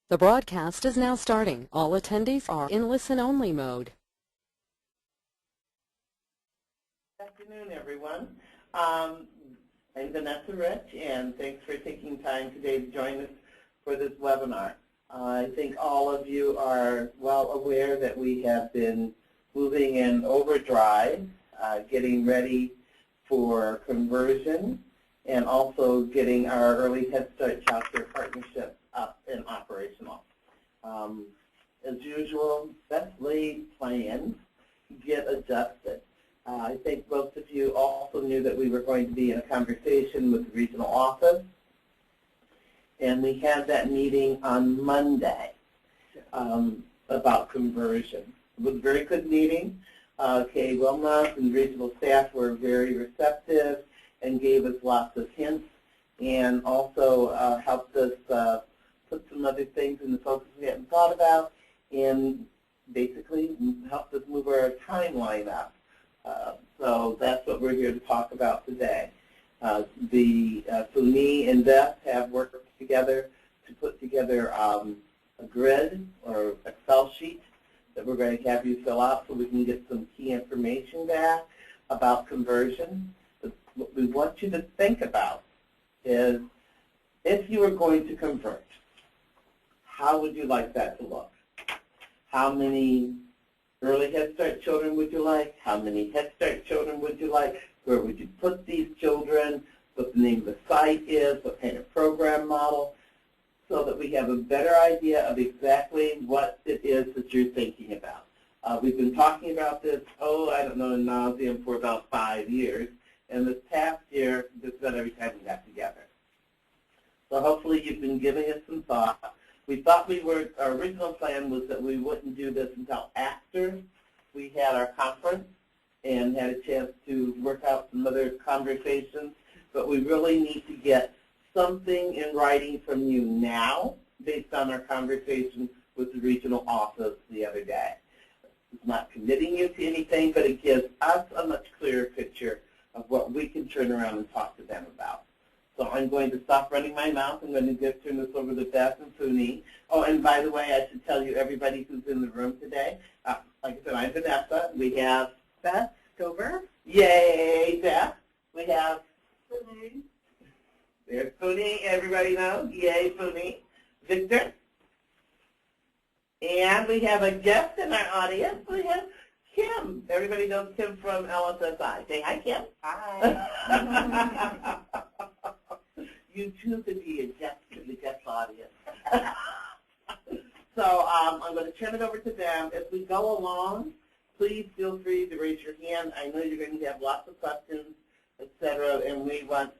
The broadcast is now starting. All attendees are in listen-only mode. Good afternoon, everyone. I'm Vanessa Rich, and thanks for taking time today to join us for this webinar. I think all of you are well aware that we have been moving in overdrive, getting ready for conversion, and also getting our Early Head Start Child Care Partnership up and operational. As usual, best laid plans get adjusted. I think most of you also knew that we were going to be in a conversation with the regional office, and we had that meeting on Monday about conversion. It was a very good meeting. Kay Wilmoth and regional staff were very receptive and gave us lots of hints, and also helped us put some other things in the focus we hadn't thought about, and basically helped us move our timeline up. So that's what we're here to talk about today. Fumi and Beth have worked together to put together a grid or Excel sheet that we're going to have you fill out so we can get some key information back about conversion. But what we want you to think about is, if you were going to convert, how would you like that to look? How many Early Head Start children would you like? How many Head Start children would you like? Where would you put these children? What the name of the site is? What kind of program model? So that we have a better idea of exactly what it is that you're thinking about. We've been talking about this, I don't know, in nauseam for about 5 years. And this past year, just about every time we got together. So hopefully you've been giving it some thought. We thought our original plan was that we wouldn't do this until after we had our conference and had a chance to work out some other conversations. But we really need to get something in writing from you now based on our conversation with the regional office the other day. It's not committing you to anything, but it gives us a much clearer picture of what we can turn around and talk to them about. So I'm going to stop running my mouth. I'm going to just turn this over to Beth and Fumi. Oh, and by the way, I should tell you everybody who's in the room today. Like I said, I'm Vanessa. We have Beth Stover. Yay, Beth. We have Fumi. There's Fumi. Everybody knows. Yay, Fumi. Victor. And we have a guest in our audience. We have Kim. Everybody knows Kim from LSSI. Say hi, Kim. Hi. You too could be a guest in the guest audience. So I'm going to turn it over to them. As we go along, please feel free to raise your hand. I know you're going to have lots of questions, etc. And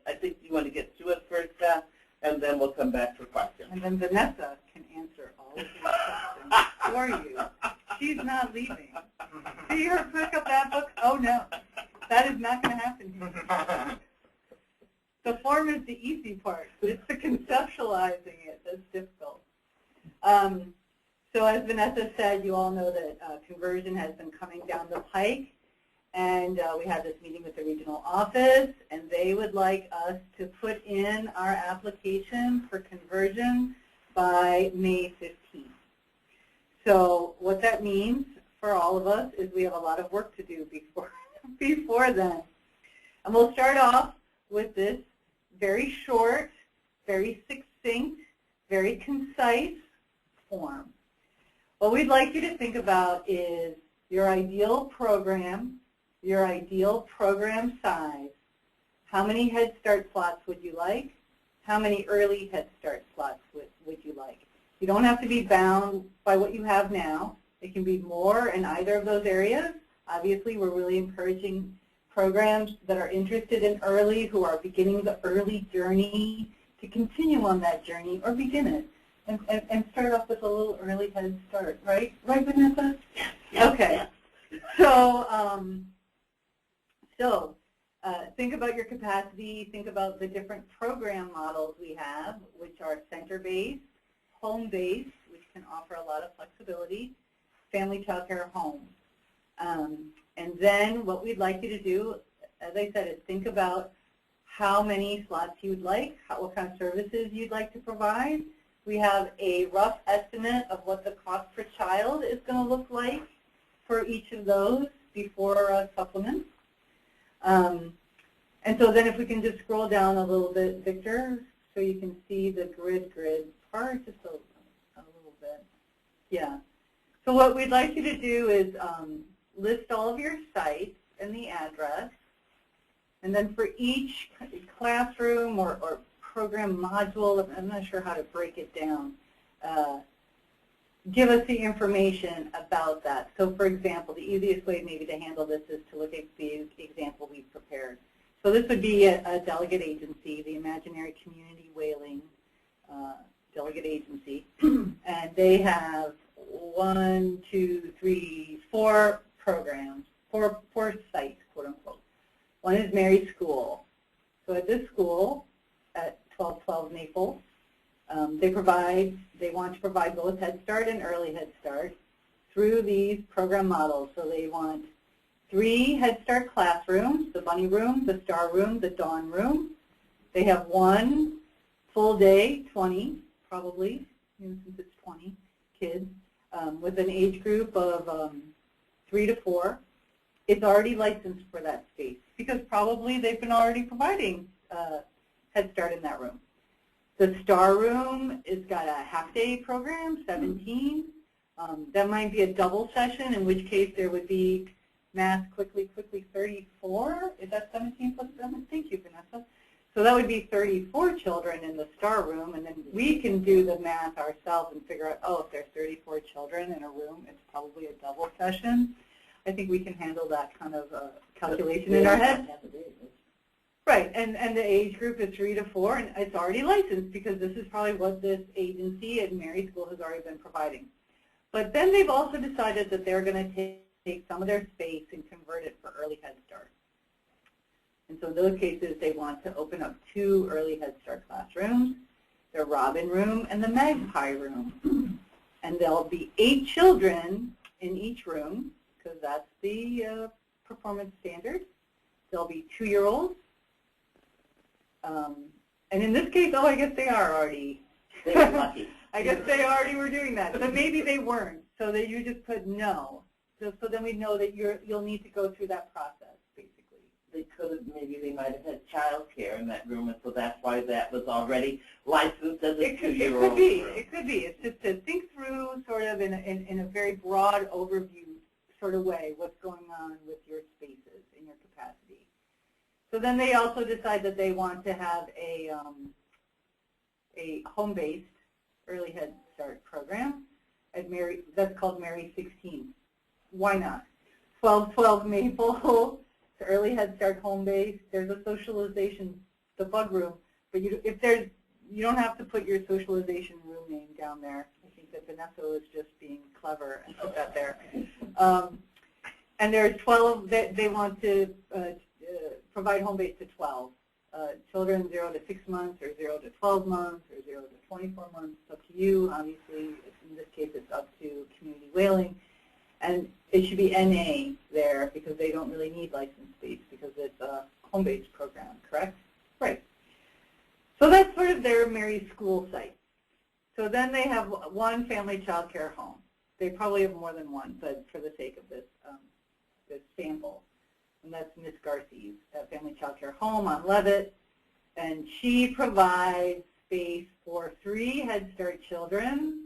I think you want to get to it first, Beth, and then we'll come back for questions. And then Vanessa can answer all of these questions for you. She's not leaving. See her pick up that book? Oh, no. That is not going to happen here. The form is the easy part. It's the conceptualizing it that's difficult. So as Vanessa said, you all know that conversion has been coming down the pike. And we had this meeting with the regional office, and they would like us to put in our application for conversion by May 15th. So what that means for all of us is we have a lot of work to do before then. And we'll start off with this very short, very succinct, very concise form. What we'd like you to think about is your ideal program size. How many Head Start slots would you like? How many Early Head Start slots would you like? You don't have to be bound by what you have now. It can be more in either of those areas. Obviously, we're really encouraging programs that are interested in early, who are beginning the early journey, to continue on that journey or begin it and start off with a little Early Head Start, right? Right, Vanessa? Yeah. Okay. So, think about your capacity. Think about the different program models we have, which are center-based, home-based, which can offer a lot of flexibility, family child care home. And then what we'd like you to do, as I said, is think about how many slots you would like, what kind of services you'd like to provide, we have a rough estimate of what the cost per child is going to look like for each of those before supplements. And so then if we can just scroll down a little bit, Victor, so you can see the grid part just a little bit. Yeah. So what we'd like you to do is list all of your sites and the address. And then for each classroom or program module, I'm not sure how to break it down, give us the information about that. So for example, the easiest way maybe to handle this is to look at the example we've prepared. So this would be a delegate agency, the Imaginary Community Whaling delegate agency. And they have 1, 2, 3, 4 programs, four sites, quote unquote. One is Mary School. So at this school, at 1212 Naples, they want to provide both Head Start and Early Head Start through these program models. So they want 3 Head Start classrooms, the Bunny Room, the Star Room, the Dawn Room. They have 1 full day, 20 probably, since it's 20 kids, with an age group of 3 to 4. It's already licensed for that space because probably they've been already providing Head Start in that room. The Star Room has got a half-day program, 17. That might be a double session, in which case there would be math quickly 34. Is that 17 plus 7? Thank you, Vanessa. So that would be 34 children in the Star Room, and then we can do the math ourselves and figure out, oh, if there's 34 children in a room, it's probably a double session. I think we can handle that kind of calculation in our head. Right, and the age group is 3 to 4, and it's already licensed because this is probably what this agency at Mary School has already been providing. But then they've also decided that they're going to take some of their space and convert it for Early Head Start. And so in those cases, they want to open up 2 Early Head Start classrooms, the Robin Room and the Magpie Room. And there'll be 8 children in each room, because that's the performance standard. There'll be 2-year-olds. And in this case, oh, I guess they are already. They were lucky. I guess they already were doing that. But maybe they weren't, so that you just put no. So then we know that you'll need to go through that process, basically. They could have, maybe they might have had child care in that room, and so that's why that was already licensed as a 2-year-old. It could be. It could be. It's just to think through sort of in a very broad overview sort of way what's going on with your spaces and your capacity. So then they also decide that they want to have a home-based Early Head Start program at Mary. That's called Mary 16. Why not? 1212 Maple, it's Early Head Start home-based. There's a socialization, the bug room, but you don't have to put your socialization room name down there. I think that Vanessa was just being clever and put that there. And there's 12 that they want to provide home base to 12. Children 0 to 6 months or 0 to 12 months or 0 to 24 months. It's up to you. Obviously, in this case, it's up to Community Whaling. And it should be NA there because they don't really need license space because it's a home-based program, correct? Right. So that's sort of their Mary School site. So then they have 1 family child care home. They probably have more than 1, but for the sake of this, this sample. And that's Miss Garci's Family Child Care Home on Levitt. And she provides space for 3 Head Start children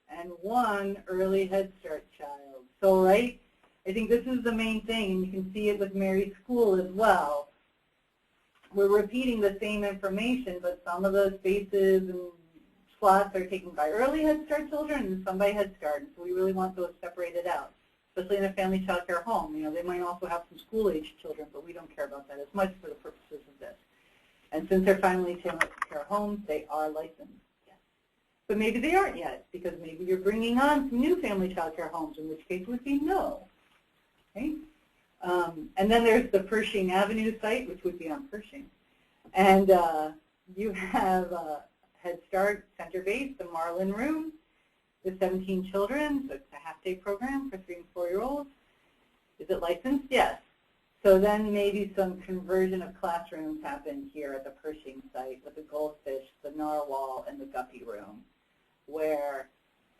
and 1 Early Head Start child. So, right, I think this is the main thing, and you can see it with Mary School as well. We're repeating the same information, but some of the spaces and slots are taken by Early Head Start children and some by Head Start. And so we really want those separated out, especially in a family child care home. You know, they might also have some school-age children, but we don't care about that as much for the purposes of this. And since they're family child care homes, they are licensed. But maybe they aren't yet, because maybe you're bringing on some new family child care homes, in which case it would be no. Okay? And then there's the Pershing Avenue site, which would be on Pershing. And you have Head Start Center Base, the Marlin Room, with 17 children, so it's a half-day program for 3- and 4-year-olds. Is it licensed? Yes. So then maybe some conversion of classrooms happen here at the Pershing site with the Goldfish, the Narwhal, and the Guppy Room. where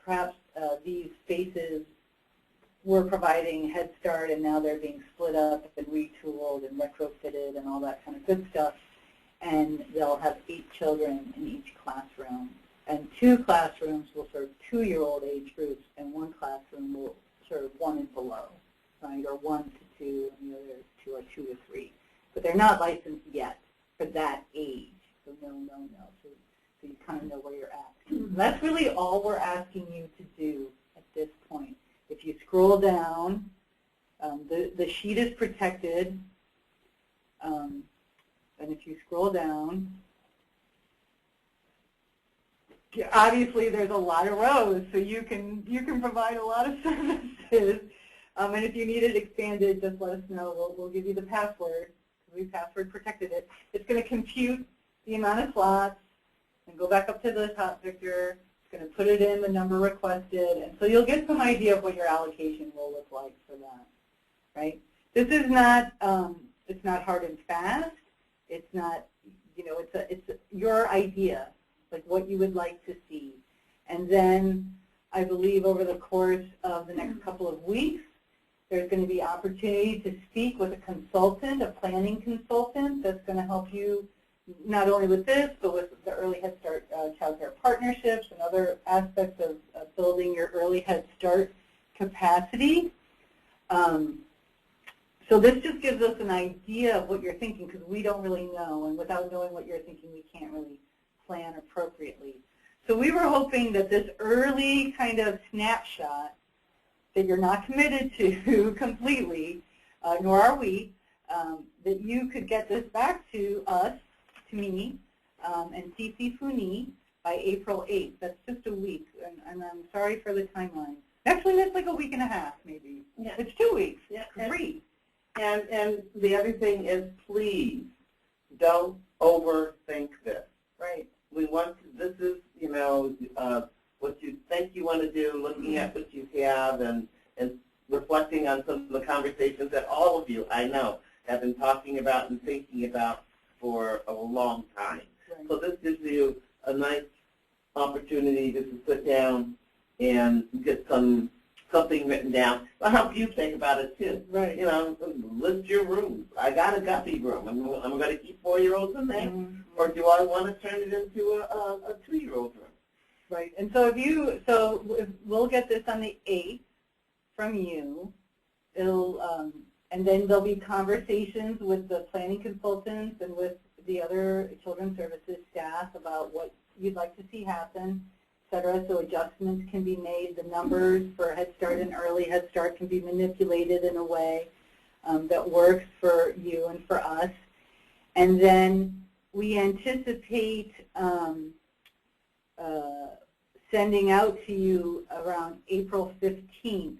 perhaps these spaces were providing Head Start and now they're being split up and retooled and retrofitted and all that kind of good stuff. And they'll have 8 children in each classroom. And 2 classrooms will serve 2-year-old age groups, and 1 classroom will serve 1 and below, right? Or 1 to 2, and the other 2 are 2 to 3. But they're not licensed yet for that age. So no. So you kind of know where you're at. That's really all we're asking you to do at this point. If you scroll down, the sheet is protected. And if you scroll down, obviously there's a lot of rows, so you can provide a lot of services. And if you need it expanded, just let us know. We'll give you the password. We password protected it. It's going to compute the amount of slots and go back up to the top, Victor. It's going to put it in the number requested, and so you'll get some idea of what your allocation will look like for that, right? This is not it's not hard and fast. It's not, it's your idea, like what you would like to see. And then I believe over the course of the next couple of weeks, there's going to be opportunity to speak with a consultant, a planning consultant that's going to help you not only with this, but with the Early Head Start Child Care Partnerships and other aspects of building your Early Head Start capacity. So this just gives us an idea of what you're thinking, because we don't really know, and without knowing what you're thinking, we can't really plan appropriately. So we were hoping that this early kind of snapshot that you're not committed to completely, nor are we, that you could get this back to us, to me, and CC Funi by April 8th. That's just a week, and I'm sorry for the timeline. Actually, that's like a week and a half, maybe. Yeah. It's 2 weeks. Yeah. 3. And the other thing is, please don't overthink this. Right. We want to, this is, what you think you want to do, looking at what you have, and reflecting on some of the conversations that all of you, I know, have been talking about and thinking about for a long time. Right. So this gives you a nice opportunity to sit down and get something written down. It'll help you think about it too. Right. List your rooms. I got a guppy room. I'm going to keep 4-year-olds in there, or do I want to turn it into a 2-year-old room? Right. And so we'll get this on the 8th from you. It'll and then there'll be conversations with the planning consultants and with the other children's services staff about what you'd like to see happen, et cetera. So adjustments can be made. The numbers for Head Start and Early Head Start can be manipulated in a way that works for you and for us. And then we anticipate sending out to you around April 15th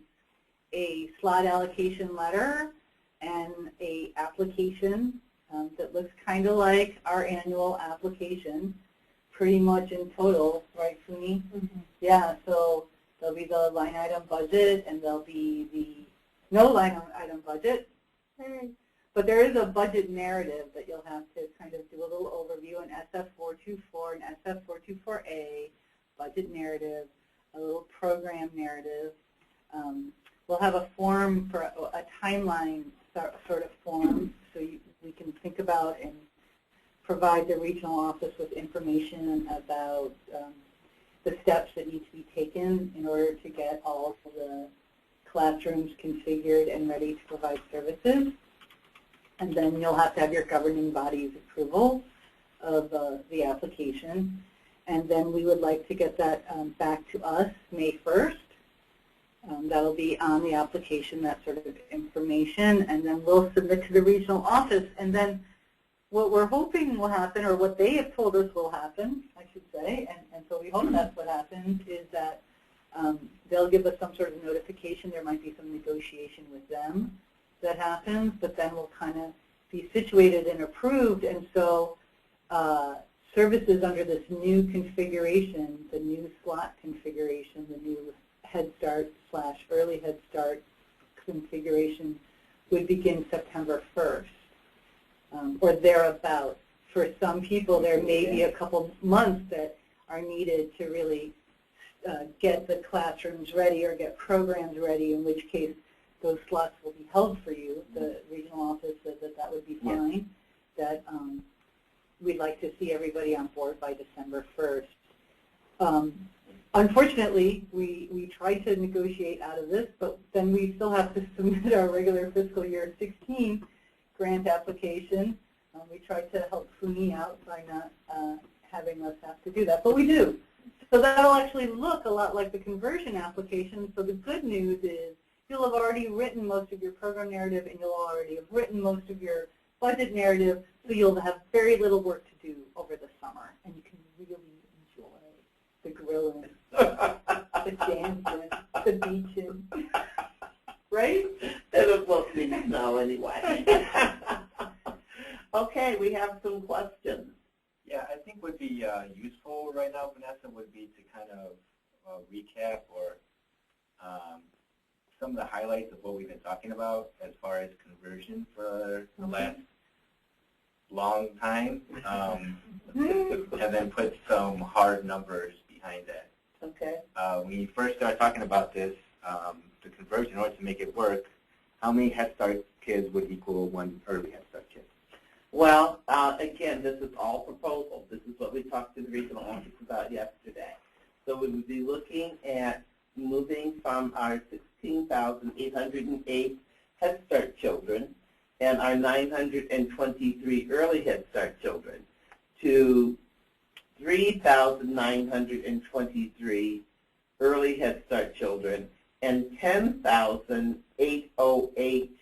a slot allocation letter and a application that looks kind of like our annual application, pretty much in total, right, Funi? Mm-hmm. Yeah, so there'll be the line item budget, and there'll be the no line item budget. But there is a budget narrative that you'll have to kind of do a little overview in SF424 and SF424A, budget narrative, a little program narrative. We'll have a form for a timeline sort of form, so we can think about and provide the regional office with information about the steps that need to be taken in order to get all of the classrooms configured and ready to provide services. And then you'll have to have your governing body's approval of the application. And then we would like to get that back to us May 1st. That'll be on the application, that sort of information, and then we'll submit to the regional office. And then what we're hoping will happen, or what they have told us will happen, I should say, and so we hope that's what happens, is that they'll give us some sort of notification. There might be some negotiation with them that happens, but then we'll kind of be situated and approved. And so services under this new configuration, the new slot configuration, the new Head Start / Early Head Start configuration would begin September 1st or thereabouts. For some people, there may be a couple months that are needed to really get the classrooms ready or get programs ready, in which case those slots will be held for you. The regional office said that that would be fine, that we'd like to see everybody on board by December 1st. Unfortunately, we tried to negotiate out of this, but then we still have to submit our regular fiscal year 16 grant application. We tried to help SUNY out by not having us have to do that, but we do. So that'll actually look a lot like the conversion application. So the good news is you'll have already written most of your program narrative, and you'll already have written most of your budget narrative, so you'll have very little work to do over the summer, and you can really enjoy the grilling, the dancing, the beaching. Right? It'll mostly snow anyway. Okay, we have some questions. Yeah, I think would be useful right now, Vanessa, would be to kind of recap or some of the highlights of what we've been talking about as far as conversion for the last long time, and then put some hard numbers behind that. Okay. When you first started talking about this, the conversion, in order to make it work, how many Head Start kids would equal one early Head Start kid? Well, again, this is all proposal. This is what we talked to the regional office about yesterday. So we would be looking at moving from our 16,808 Head Start children and our 923 early Head Start children to 3,923 early Head Start children and 10,808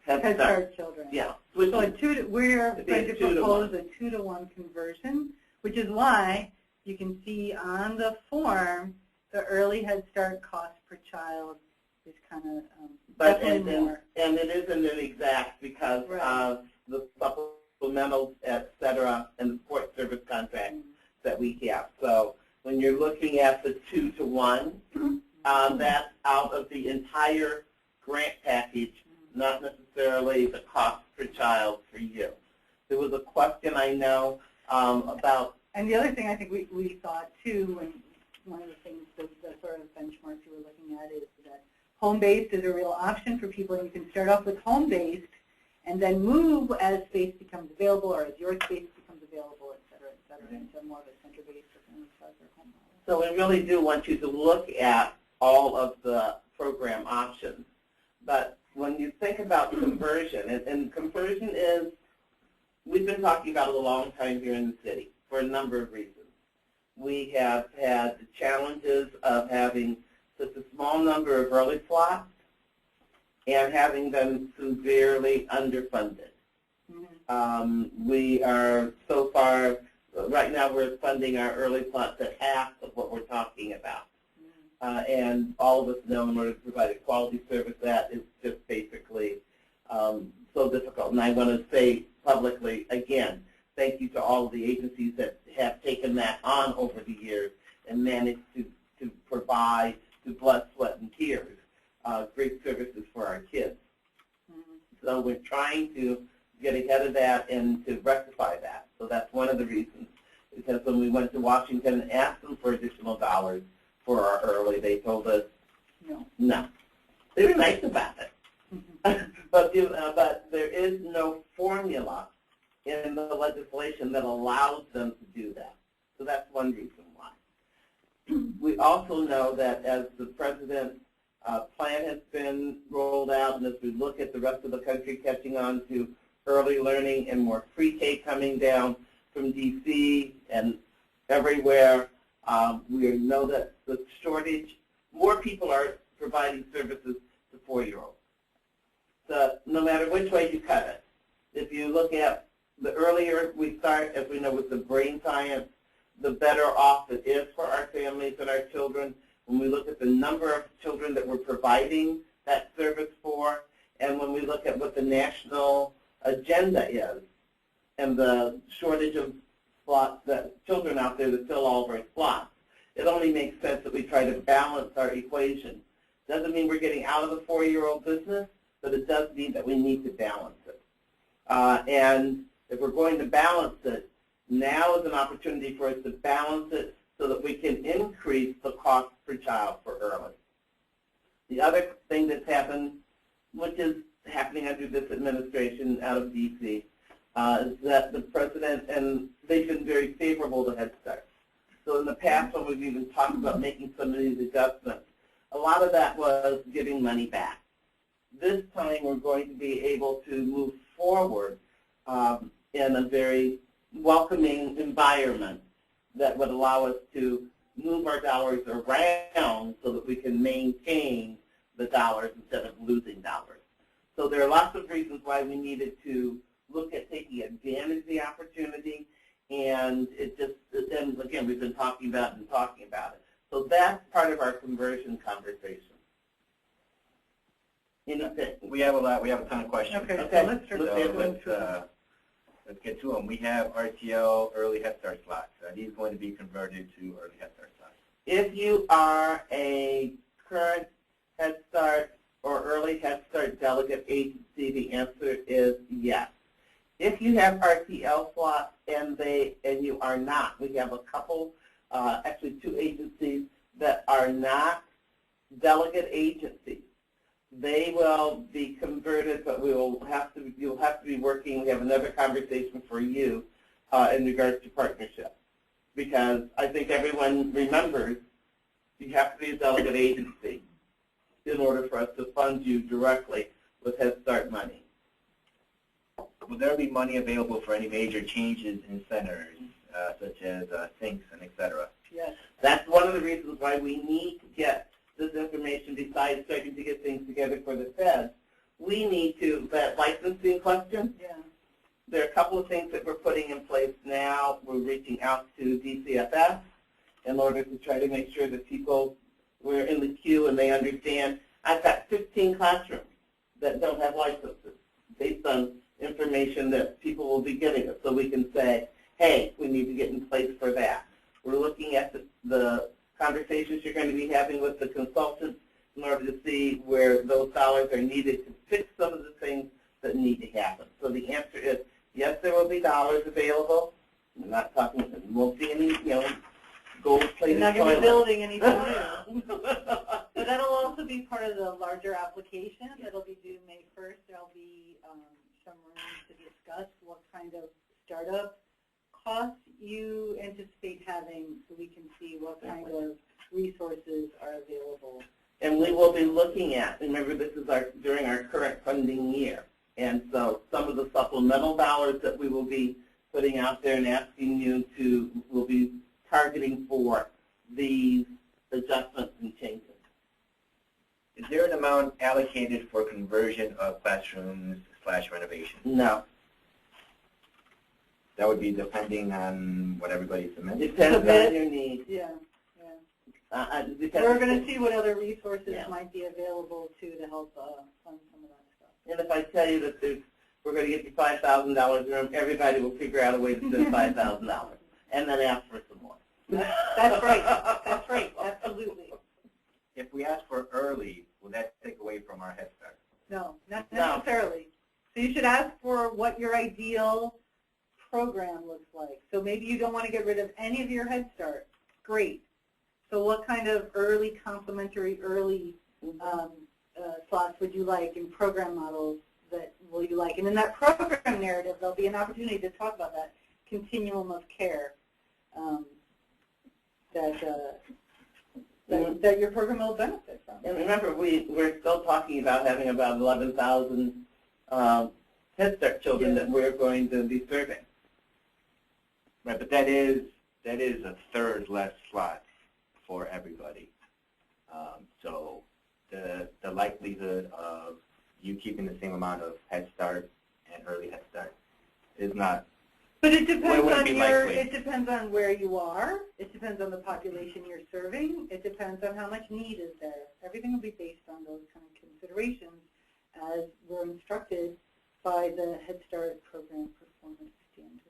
Head Start children. Yeah. So we're going to propose a 2-to-1 conversion, which is why you can see on the form the early Head Start cost per child is kind of definitely more. And it isn't an exact because of the supplementals, et cetera, and the support service contracts that we have. So when you're looking at the 2-to-1, that's out of the entire grant package, not necessarily the cost per child for you. There was a question I know about. And the other thing I think we thought too, and one of the things, the sort of benchmarks you were looking at is that home-based is a real option for people, and you can start off with home-based and then move as space becomes available or as your space becomes available, et cetera, into more of a center-based or family-centered home model. So we really do want you to look at all of the program options. But when you think about conversion, and conversion is, we've been talking about it a long time here in the city for a number of reasons. We have had the challenges of having such a small number of early slots and having them severely underfunded. We are so far, right now we're funding our early slots at half of what we're talking about. And all of us know in order to provide a quality service, that is just basically so difficult. And I want to say publicly, again, thank you to all of the agencies that have taken that on over the years and managed to provide, through blood, sweat, and tears, great services for our kids. So we're trying to get ahead of that and to rectify that. So that's one of the reasons. Because when we went to Washington and asked them for additional dollars for our early, they told us no. They were nice about it. But there is no formula in the legislation that allows them to do that. So that's one reason why. We also know that as the President's plan has been rolled out, and as we look at the rest of the country catching on to early learning and more pre-K coming down from D.C. and everywhere, we know that the shortage, more people are providing services to 4-year-olds. So no matter which way you cut it, if you look at the earlier we start, as we know with the brain science, the better off it is for our families and our children. When we look at the number of children that we're providing that service for, and when we look at what the national agenda is, and the shortage of slots, that children out there that fill all of our slots, it only makes sense that we try to balance our equation. Doesn't mean we're getting out of the 4-year-old business, but it does mean that we need to balance it. And if we're going to balance it, now is an opportunity for us to balance it so that we can increase the cost per child for early. The other thing that's happened, which is happening under this administration out of D.C., is that the president, and they've been very favorable to Head Start. So in the past, when we've even talked about making some of these adjustments, a lot of that was giving money back. This time, we're going to be able to move forward in a very welcoming environment that would allow us to move our dollars around so that we can maintain the dollars instead of losing dollars. So there are lots of reasons why we needed to look at taking advantage of the opportunity, and then again, we've been talking about it and talking about it. So that's part of our conversion conversation. Anything? We have a ton of questions. Okay, Okay. so let's start. Let's get to them. We have RTL early Head Start slots. Are these going to be converted to early Head Start slots? If you are a current Head Start or early Head Start delegate agency, the answer is yes. If you have RTL slots and you are not, we have a couple, actually 2 agencies that are not delegate agencies. They will be converted, but you'll have to be working. We have another conversation for you in regards to partnership, because I think everyone remembers you have to be a delegate agency in order for us to fund you directly with Head Start money. Will there be money available for any major changes in centers, such as sinks and et cetera? Yes. That's one of the reasons why we need to get this information besides starting to get things together for the Fed. We need to, that licensing question, Yeah. there are a couple of things that we're putting in place now. We're reaching out to DCFS in order to try to make sure that people, we're in the queue and they understand. I've got 15 classrooms that don't have licenses based on information that people will be giving us. So we can say, hey, we need to get in place for that. We're looking at the conversations you're going to be having with the consultants in order to see where those dollars are needed to fix some of the things that need to happen. So the answer is, yes, there will be dollars available. I'm not talking, you won't see any, gold-plated You're not going to be toilets. building anything new. But that'll also be part of the larger application. That'll be due May 1st. There'll be some room to discuss what kind of startup costs you anticipate having, so we can see what kind of resources are available. And we will be looking at, remember this is during our current funding year, and so some of the supplemental dollars that we will be putting out there and asking you to, will be targeting for these adjustments and changes. Is there an amount allocated for conversion of classrooms / renovation? No. That would be depending on what everybody submits? Depends on your needs. Yeah, yeah. Depends. We're going to see what other resources Yeah. might be available to help fund some of that stuff. And if I tell you that we're going to get you $5,000 a room, everybody will figure out a way to spend $5,000 and then ask for some more. That's right. That's right. Absolutely. If we ask for early, will that take away from our Head Start? No, not No. necessarily. So you should ask for what your ideal program looks like. So maybe you don't want to get rid of any of your Head Start. Great. So what kind of early complementary early slots would you like, and program models that will you like? And in that program narrative, there'll be an opportunity to talk about that continuum of care that your program will benefit from. And remember, we're still talking about having about 11,000 Head Start children that we're going to be serving. Right, but that is a third less slots for everybody. So the likelihood of you keeping the same amount of Head Start and early Head Start is not. But it depends on likely. it depends on where you are. It depends on the population you're serving. It depends on how much need is there. Everything will be based on those kind of considerations as we're instructed by the Head Start program performance standards.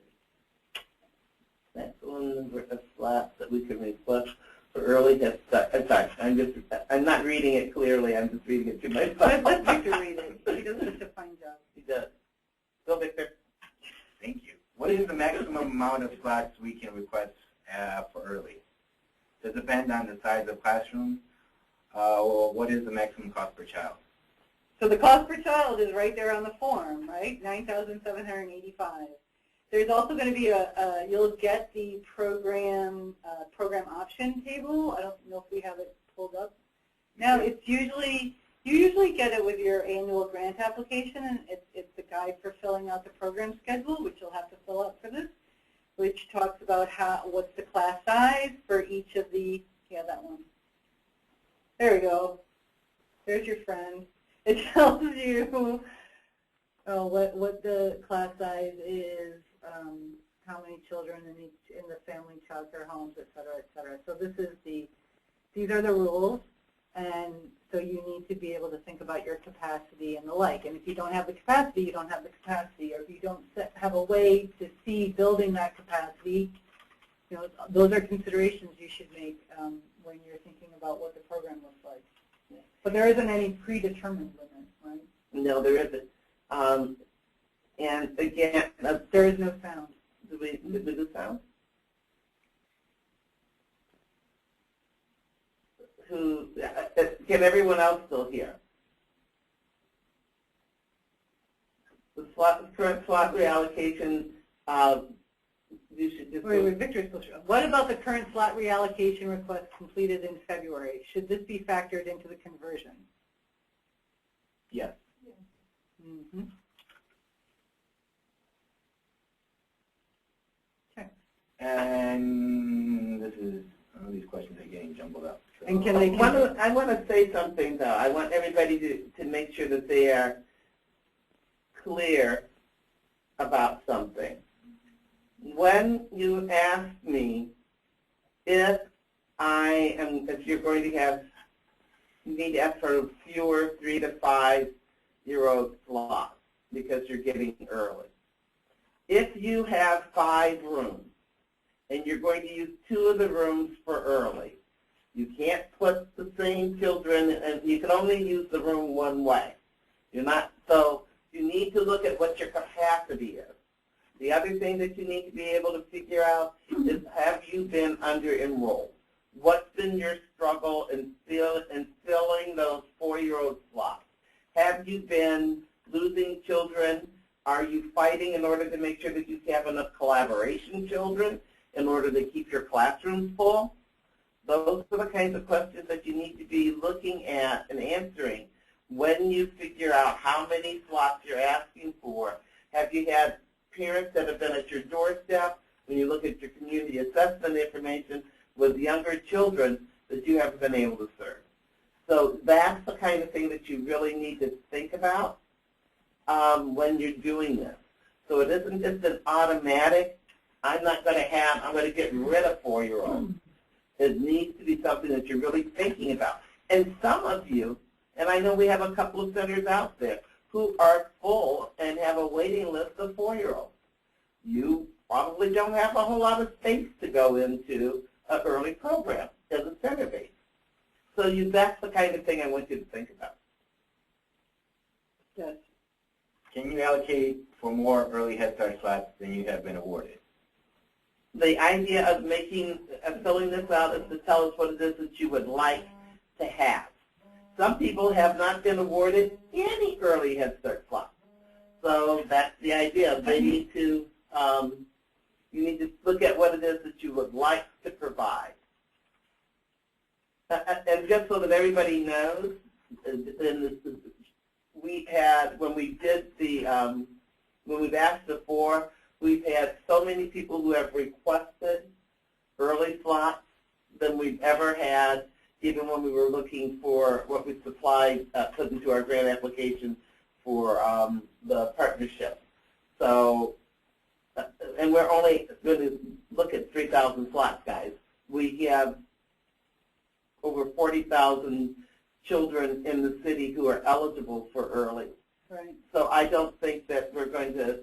That's one of the slots that we can request for early Head Start. I'm sorry, I'm not reading it clearly. I'm just reading it to myself. Let Victor read it. He does such a fine job. He does. Go, Victor. Thank you. What is the maximum amount of slots we can request for early? Does it depend on the size of classroom? What is the maximum cost per child? So the cost per child is right there on the form, right? $9,785. There's also going to be you'll get the program option table. I don't know if we have it pulled up. Now, you usually get it with your annual grant application, and it's the guide for filling out the program schedule, which you'll have to fill out for this, which talks about what's the class size for each of the, that one. There we go. There's your friend. It tells you what the class size is, how many children in the family child care homes, et cetera, et cetera. So these are the rules, and so you need to be able to think about your capacity and the like. And if you don't have the capacity, you don't have the capacity. Or if you don't have a way to see building that capacity, those are considerations you should make when you're thinking about what the program looks like. Yeah. But there isn't any predetermined limit, right? No, there isn't. And again, there is no sound. Did we do sound? Can everyone else still hear? The current slot reallocation, you should just... Wait, Victor's still sure. What about the current slot reallocation request completed in February? Should this be factored into the conversion? Yes. Mm-hmm. Okay. And these questions are getting jumbled up. So. And can they? I want to say something though. I want everybody to make sure that they are clear about something. When you ask me if you're going to have, you need to ask for fewer 3 to 5 year-old slots because you're getting early. If you have 5 rooms and you're going to use 2 of the rooms for early, you can't put the same children, and you can only use the room one way. So you need to look at what your capacity is. The other thing that you need to be able to figure out is, have you been under-enrolled? What's been your struggle in filling those 4-year-old slots? Have you been losing children? Are you fighting in order to make sure that you have enough collaboration children in order to keep your classrooms full? Those are the kinds of questions that you need to be looking at and answering when you figure out how many slots you're asking for. Have you had parents that have been at your doorstep when you look at your community assessment information with younger children that you haven't been able to serve? So that's the kind of thing that you really need to think about when you're doing this. So it isn't just an automatic, I'm going to get rid of 4-year-olds. It needs to be something that you're really thinking about. And some of you, and I know we have a couple of centers out there who are full and have a waiting list of 4-year-olds. You probably don't have a whole lot of space to go into an early program as a center base. So that's the kind of thing I want you to think about. Yes. Can you allocate for more early Head Start slots than you have been awarded? The idea of filling this out is to tell us what it is that you would like to have. Some people have not been awarded any early Head Start slots. So that's the idea. They need to, you need to look at what it is that you would like to provide. And just so that everybody knows, we had, when we did the, when we've asked before, we've had so many people who have requested early slots than we've ever had, even when we were looking for what we supplied, put into our grant application for the partnership. So, and we're only going to look at 3,000 slots, guys. We have over 40,000 children in the city who are eligible for early. Right. So I don't think that we're going to,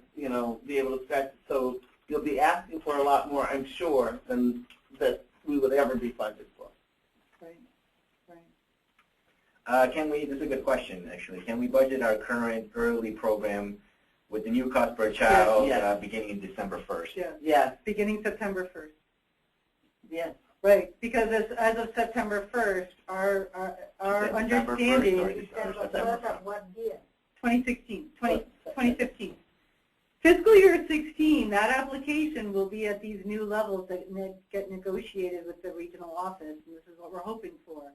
be able to scratch it. So you'll be asking for a lot more, I'm sure, than that we would ever be funded for. Right. Right. This is a good question, actually. Can we budget our current early program with the new cost per child yes. Beginning in December 1st? Yes. Yes. Beginning September 1st. Yes. Right, because as of September 1st, our September 1st or understanding, September 1st? what year? 2016, 2015. Fiscal year 16, that application will be at these new levels that get negotiated with the regional office, and this is what we're hoping for.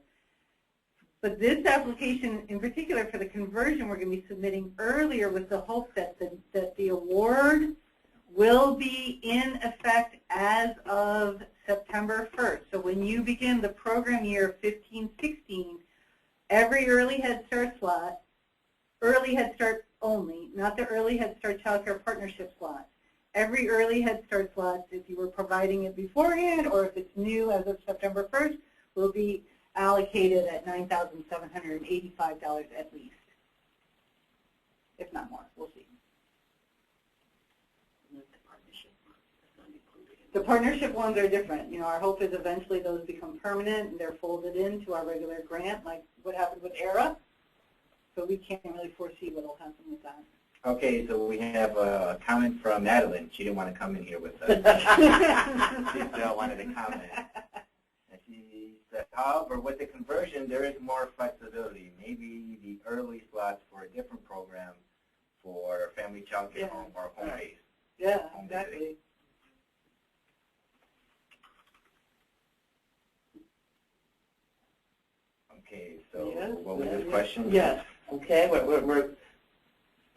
But this application, in particular for the conversion, we're going to be submitting earlier with the hope that the award will be in effect as of September 1st. So when you begin the program year 15-16, every early Head Start slot, early Head Start only, not the early Head Start Child Care Partnership slot. Every early Head Start slot, if you were providing it beforehand or if it's new as of September 1st, will be allocated at $9,785 at least, if not more. We'll see. The partnership ones are different. You know, our hope is eventually those become permanent and they're folded into our regular grant, like what happened with ERA. So we can't really foresee what will happen with that. Okay, so we have a comment from Madeline. She didn't want to come in here with us. She still wanted to comment. And she said, however, with the conversion, there is more flexibility. Maybe the early slots for a different program for family child care home or home-based. Yeah, exactly. Okay, so what was this question? Yes. Okay, we're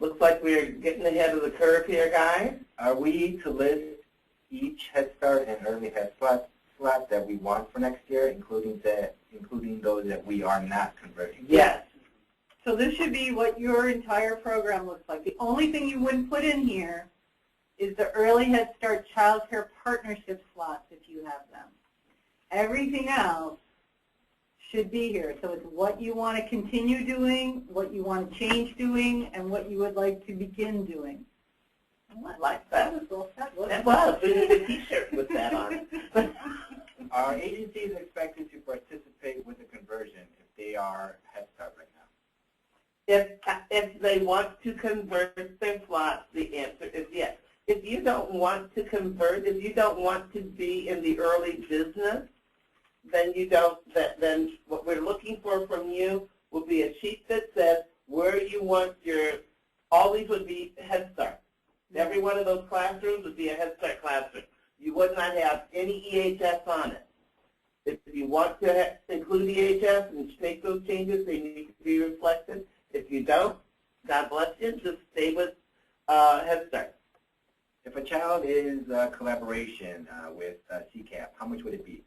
looks like we're getting ahead of the curve here, guys. Are we to list each Head Start and early Head slot that we want for next year, including those that we are not converting? Yes. So this should be what your entire program looks like. The only thing you wouldn't put in here is the early Head Start Child Care Partnership slots if you have them. Everything else should be here. So it's what you want to continue doing, what you want to change doing, and what you would like to begin doing. Oh, I like that. That was. We need a T-shirt with that on it. Are agencies expected to participate with the conversion if they are Head Start right now? If they want to convert their slots, the answer is yes. If you don't want to convert, if you don't want to be in the early business, then you don't. Then what we're looking for from you will be a sheet that says where you want your. All these would be Head Start. Every one of those classrooms would be a Head Start classroom. You would not have any EHS on it. If you want to include EHS and make those changes, they need to be reflected. If you don't, God bless you, just stay with Head Start. If a child is collaboration with CCAP, how much would it be?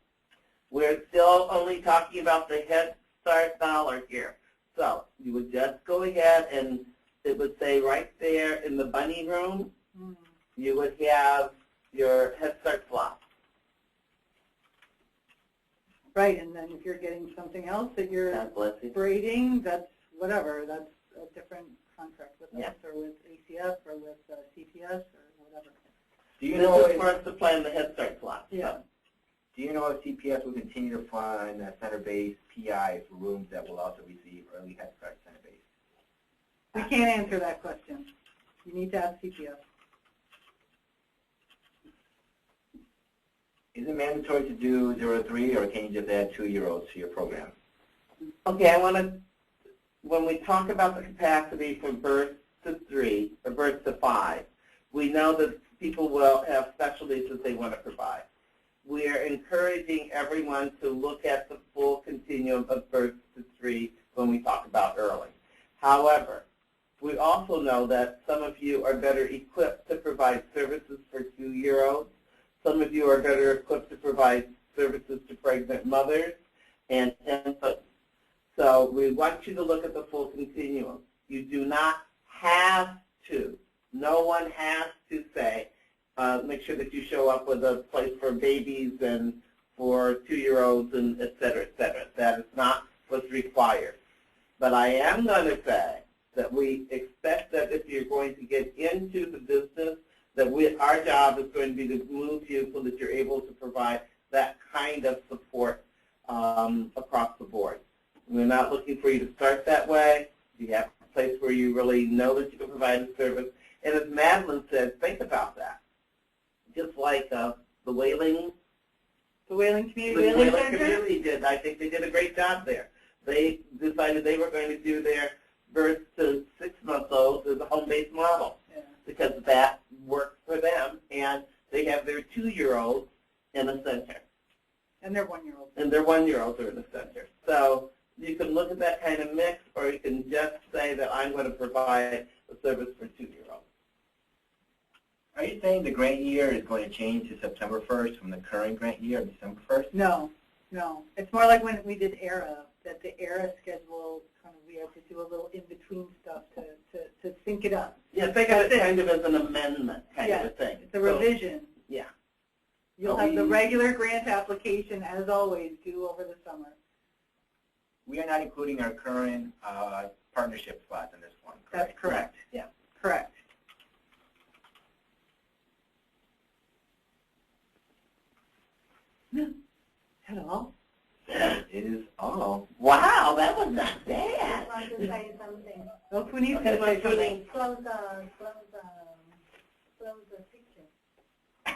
We're still only talking about the Head Start dollar here. So you would just go ahead and it would say right there in the bunny room, you would have your Head Start slot. Right, and then if you're getting something else that you're braiding, that's whatever. That's a different contract with us or with ACF or with CPS or whatever. Do you know as far as to plan the Head Start slot? Yeah. So. Do you know if CPS will continue to fund center-based PI for rooms that will also receive early Head Start center-based? We can't answer that question. You need to ask CPS. Is it mandatory to do 0 to 3, or can you just add 2-year-olds to your program? Okay, I want to, when we talk about the capacity from birth to 3 or birth to 5, we know that people will have specialties that they want to provide. We are encouraging everyone to look at the full continuum of birth to 3 when we talk about early. However, we also know that some of you are better equipped to provide services for 2-year-olds. Some of you are better equipped to provide services to pregnant mothers and infants. So we want you to look at the full continuum. You do not have to. No one has to say, make sure that you show up with a place for babies and for 2-year-olds and et cetera, et cetera. That is not what's required. But I am going to say that we expect that if you're going to get into the business, that our job is going to be to move you so that you're able to provide that kind of support across the board. We're not looking for you to start that way. You have a place where you really know that you can provide a service. And as Madeline said, think about that. Just like the Whaling The Wayland The Community Wayland Center? community did. I think they did a great job there. They decided they were going to do their birth to 6-month-olds as a home-based model Yeah. because that worked for them, and they have their 2-year-olds in a center, And they're 1-year-olds. and their 1-year-olds are in the center. So you can look at that kind of mix, or you can just say that I'm going to provide a service for 2-year-olds. Are you saying the grant year is going to change to September 1st from the current grant year of December 1st? No, no. It's more like when we did ERA, that the ERA schedule, kind of, we have to do a little in-between stuff to sync it up. Yeah, think of That's it it. kind of as an amendment kind of a thing. It's a revision. Yeah. You'll have the regular grant application, as always, due over the summer. We are not including our current partnership slots in this one. That's correct. Yeah. Correct. At all? It is all. Wow, that was not bad. I want to say something. Oh, Puneet's Okay, going to say so something. Close the picture.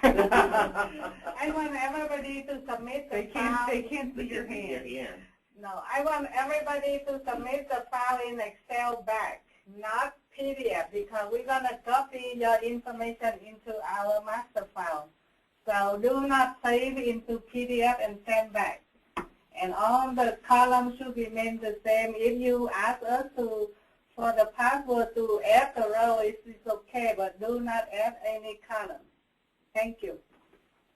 I want everybody to submit the file. They can't see your hand. No, I want everybody to submit the file in Excel back, not PDF, because we're going to copy your information into our master file. So do not save into PDF and send back. And all the columns should remain the same. If you ask us for the password to add the row, it's okay, but do not add any column. Thank you.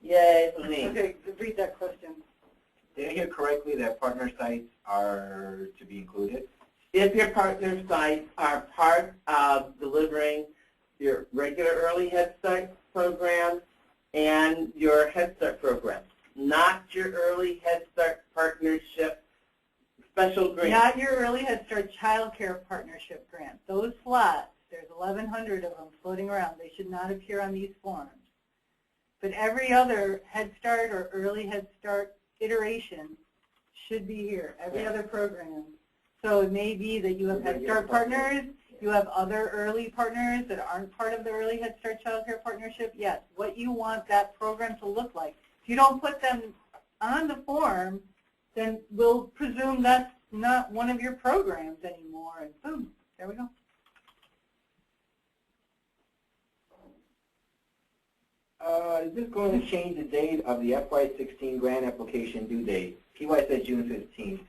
Yay for me. Okay, read that question. Did I hear correctly that partner sites are to be included? If your partner sites are part of delivering your regular Early Head Start program and your Head Start program, not your Early Head Start partnership special grant. Not your Early Head Start Child Care Partnership grant. Those slots, there's 1,100 of them floating around. They should not appear on these forms. But every other Head Start or Early Head Start iteration should be here, every other program. So it may be that you have Head Start partners, you have other early partners that aren't part of the Early Head Start Child Care Partnership. Yes, what you want that program to look like. If you don't put them on the form, then we'll presume that's not one of your programs anymore, and boom, there we go. Is this going to change the date of the FY16 grant application due date? PY said June 15th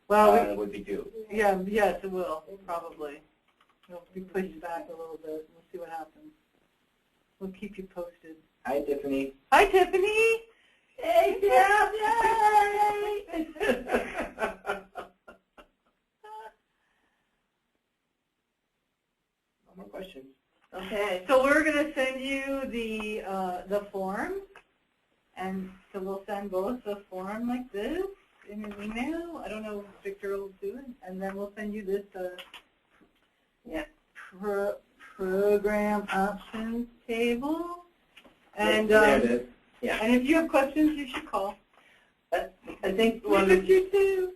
Well, would be due. yeah, yes, it will, probably. It'll be pushed back a little bit. We'll see what happens. We'll keep you posted. Hi, Tiffany. Hi, Tiffany. Hey, Jeff, yay! No more questions. Okay. So we're going to send you the form, and so we'll send both the form like this in an email. I don't know if Victor will do it, and then we'll send you this program options table. And there it is. Yeah. and if you have questions, you should call. I think Look one at of you too.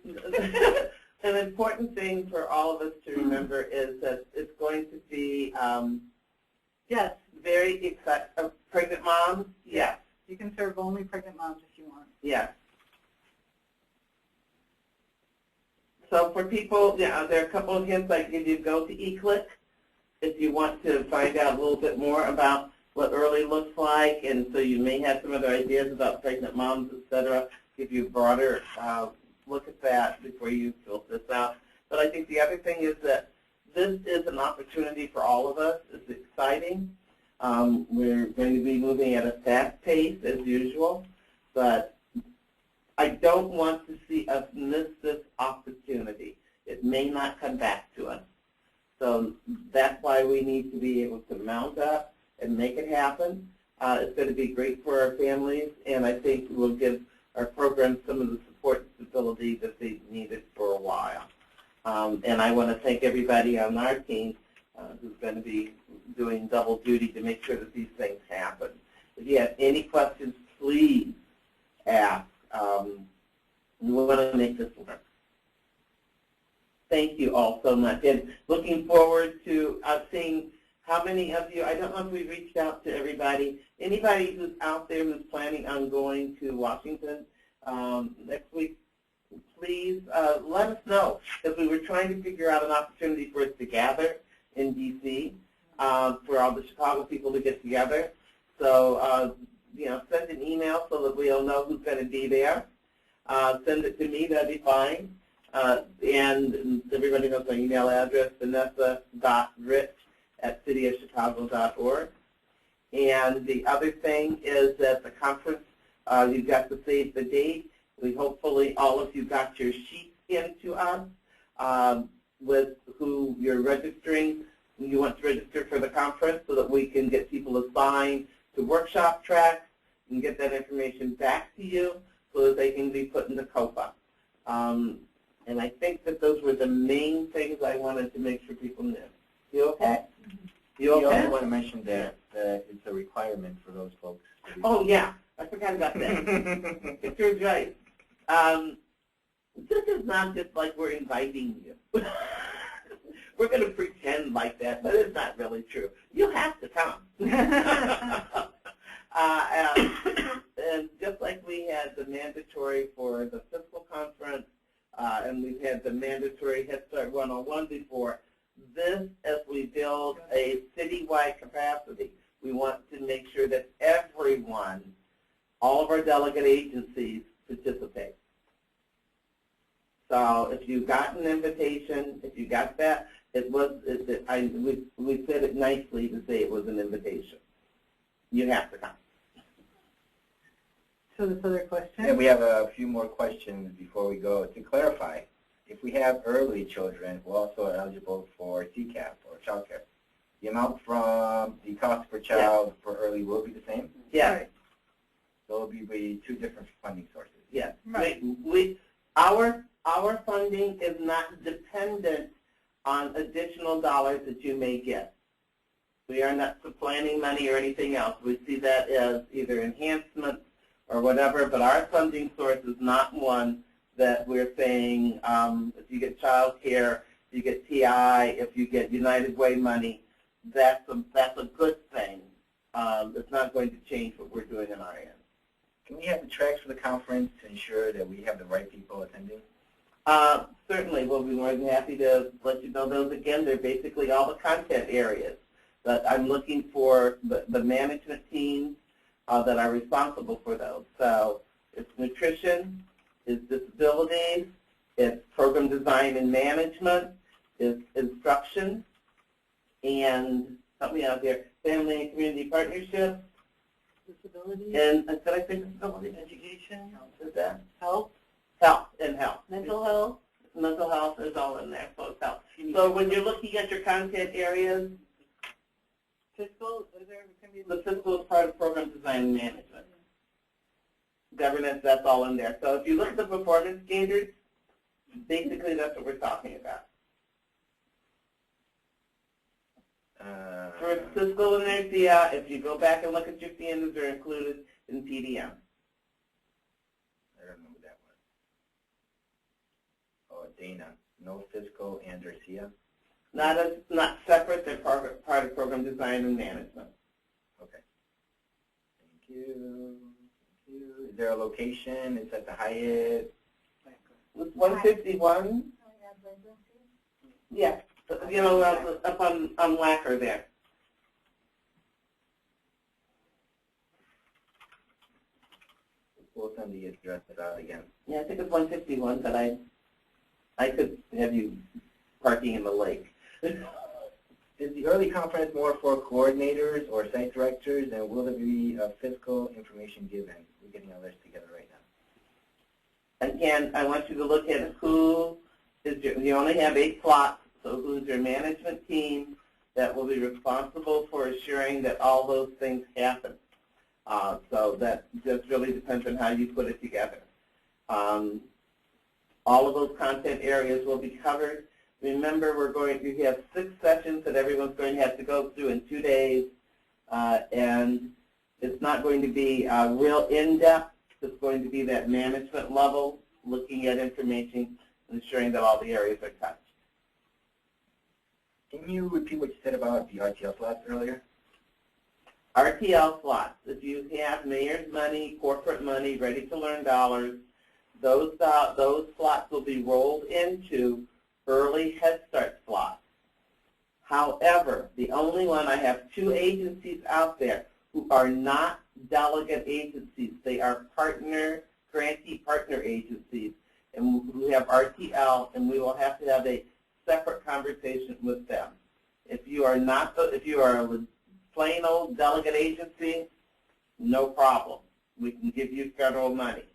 an important thing for all of us to remember is that it's going to be Yes, very exciting. Pregnant moms? Yes. you can serve only pregnant moms if you want. Yes. So for people, yeah, there are a couple of hints I give you. Go to eClick if you want to find out a little bit more about what early looks like, and so you may have some other ideas about pregnant moms, et cetera. Give you a broader look at that before you fill this out. But I think the other thing is that this is an opportunity for all of us. It's exciting. We're going to be moving at a fast pace as usual, but I don't want to see us miss this opportunity. It may not come back to us. So that's why we need to be able to mount up and make it happen. It's going to be great for our families, and I think we'll give our programs some of the support and stability that they've needed for a while. And I want to thank everybody on our team who's going to be doing double duty to make sure that these things happen. If you have any questions, please ask. We want to make this work. Thank you all so much. And looking forward to seeing how many of you, I don't know if we reached out to everybody, anybody who's out there who's planning on going to Washington next week, please let us know, because we were trying to figure out an opportunity for us to gather in D.C. For all the Chicago people to get together. So, you know, send an email so that we'll know who's going to be there. Send it to me, that'd be fine. And everybody knows my email address, vanessa.rich@cityofchicago.org. And the other thing is that the conference, you've got to save the date. We hopefully all of you got your sheets into us with who you're registering. You want to register for the conference so that we can get people assigned to workshop tracks and get that information back to you so that they can be put into COPA. And I think that those were the main things I wanted to make sure people knew. You okay? You okay? You also want to mention that it's a requirement for those folks. Oh, yeah. I forgot about that. It's right. This is not just like we're inviting you. We're going to pretend like that, but it's not really true. You have to come. And just like we had the mandatory for the fiscal conference, and we've had the mandatory Head Start 101 before, this, as we build a citywide capacity, we want to make sure that everyone, all of our delegate agencies, participate. So if you got an invitation, if you got that, we said it nicely to say it was an invitation. You have to come. So this other question? Yeah, we have a few more questions before we go. To clarify, if we have early children who also are eligible for CCAP or child care, the amount from the cost per child for early will be the same? Yes. Right. So it will be two different funding sources. Yes. Right. Our funding is not dependent on additional dollars that you may get. We are not supplanting money or anything else. We see that as either enhancement or whatever, but our funding source is not one that we're saying if you get child care, if you get TI, if you get United Way money, that's a good thing. It's not going to change what we're doing on our end. Can we have the tracks for the conference to ensure that we have the right people attending? Certainly, we'll be more than happy to let you know those again. They're basically all the content areas. But I'm looking for the management teams that are responsible for those. So it's nutrition, it's disabilities, it's program design and management, it's instruction, and help me out here, family and community partnerships. Disability? And did I say disability? Education? Is that? Health? Health and health. Mental health? Mental health is all in there, so it's health. So when you're looking at your content areas, Fiscal? Is there going to be the fiscal is part of program design and management. Governance, that's all in there. So if you look at the performance standards, basically that's what we're talking about. For fiscal and their yeah, if you go back and look at your standards, they're included in PDM. I don't know who that was. Oh, Dana. No fiscal and or SIA? Not separate, they're part of program design and management. Okay. Thank you. Thank you. Is there a location? It's at the Hyatt? With 151? Yeah, you know, up on Wacker there. We'll send the address out again. Yeah, I think it's 151, but I could have you parking in the lake. Is the early conference more for coordinators or site directors, and will there be fiscal information given? We're getting our list together right now. Again, I want you to look at who is you only have 8 slots, so who's your management team that will be responsible for assuring that all those things happen. So that just really depends on how you put it together. All of those content areas will be covered. Remember, we're going to have 6 sessions that everyone's going to have to go through in 2 days, and it's not going to be real in-depth. It's going to be that management level, looking at information, ensuring that all the areas are touched. Can you repeat what you said about the RTL slots earlier? RTL slots. If you have mayor's money, corporate money, ready to learn dollars, those slots will be rolled into early Head Start slots. However, the only one, I have 2 agencies out there who are not delegate agencies. They are grantee partner agencies, and we have RTL, and we will have to have a separate conversation with them. If you are a plain old delegate agency, no problem. We can give you federal money.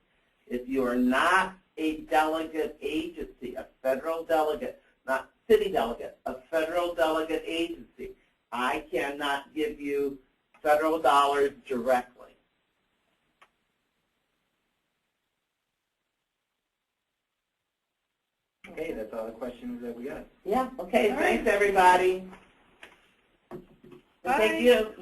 If you are not a delegate agency, a federal delegate, not city delegate, a federal delegate agency, I cannot give you federal dollars directly. Okay, that's all the questions that we got. Yeah, okay, All thanks right. everybody. Bye. Thank you.